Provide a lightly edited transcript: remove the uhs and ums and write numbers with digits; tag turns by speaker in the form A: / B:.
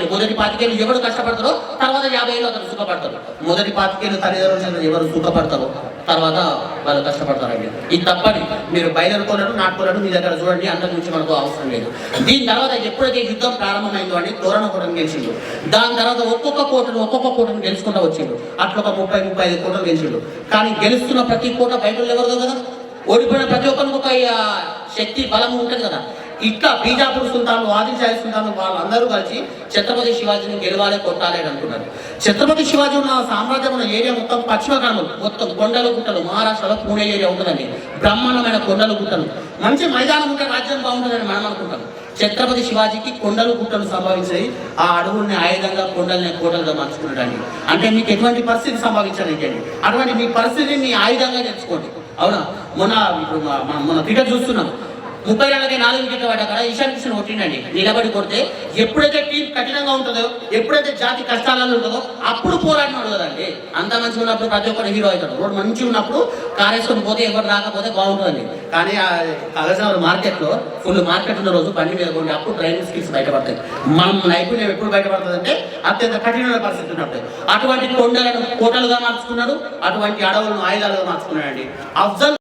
A: పాతికేళ్ళు. మొదటి పాతికేళ్ళు ఎవరు కష్టపడతారో తర్వాత 50 ఏళ్ళు అతను సుఖపడతారు. మొదటి పాతికేళ్ళు తల్లిదండ్రులు ఎవరు సుఖపడతారో తర్వాత వాళ్ళు కష్టపడతారండి. ఇది తప్పని మీరు బయలుదేరుకోలేడు నాటుకోలేడు మీ దగ్గర చూడండి, అంతకు మించి మనకు అవసరం లేదు. దీని తర్వాత ఎప్పుడైతే యుద్ధం ప్రారంభమైందో అని తోరణ కోటను గెలిచిండు. దాని తర్వాత ఒక్కొక్క కోటను గెలుచుకుంటూ వచ్చిండు. అట్లా ఒక 30-35 కోటలు గెలిచిండు. కానీ గెలుస్తున్న ప్రతి కోట బయట ఎవరు కదా, ఓడిపోయిన ప్రతి ఒక్కరికి ఒక శక్తి బలం ఉంటుంది కదా. ఇట్లా బీజాపూర్ సుల్తాన్లు, ఆదిల్షాహి సుల్తాన్లు వాళ్ళందరూ కలిసి ఛత్రపతి శివాజీని గెలవాలి, కొట్టాలి అని అనుకున్నారు. ఛత్రపతి శివాజీ ఉన్న సామ్రాజ్యం ఉన్న ఏరియా మొత్తం పశ్చిమ కనుమలు, మొత్తం కొండలు గుట్టలు. మహారాష్ట్రలో పూణే ఏరియా ఉంటుందండి, బ్రహ్మాండమైన కొండలు గుట్టలు. మంచి మైదానం ఉంటే రాజ్యం బాగుంటుందని మనం అనుకుంటాం. ఛత్రపతి శివాజీకి కొండలు గుట్టలు సంభవించాయి. ఆ అడవుల్ని ఆయుధంగా, కొండల్ని కోటలుగా మార్చుకున్నాడండి. అంటే మీకు ఎటువంటి పరిస్థితి సంభవించడానికి అటువంటి మీ పరిస్థితిని మీ ఆయుధంగా తెచ్చుకోండి. అవునా, మొన్న క్రికెట్ చూస్తున్నాం, 30 ఏళ్ళకి 4 వికెట్లు పడ్డా కదా ఇషాన్ కిషన్ కొట్టిండండి. నిలబడి కొడితే ఎప్పుడైతే టీం కఠినంగా ఉంటుందో, ఎప్పుడైతే జాతి కష్టాలలో ఉంటుందో అప్పుడు పోరాడినాడు కదండి. అంత మంచిగా ఉన్నప్పుడు ప్రతి ఒక్కరు హీరో అవుతాడు. రోడ్డు మంచిగా ఉన్నప్పుడు కారేసుకొని పోతే ఎవరు రాకపోతే బాగుంటుందండి. కానీ ఆ కాగజనగర్ మార్కెట్లో ఫుల్ మార్కెట్ ఉన్న రోజు బండి మీద కొంటే అప్పుడు డ్రైవింగ్ స్కిల్స్ బయటపడతాయి. మనం నైపుణ్యం ఎప్పుడు బయటపడుతుంది అంటే అత్యంత కఠినమైన పరిస్థితి ఉన్నప్పుడు. అటువంటి కొండలను కోటలుగా మార్చుకున్నాడు, అటువంటి అడవులను ఆయుధాలుగా మార్చుకున్నాడండి. అఫ్జల్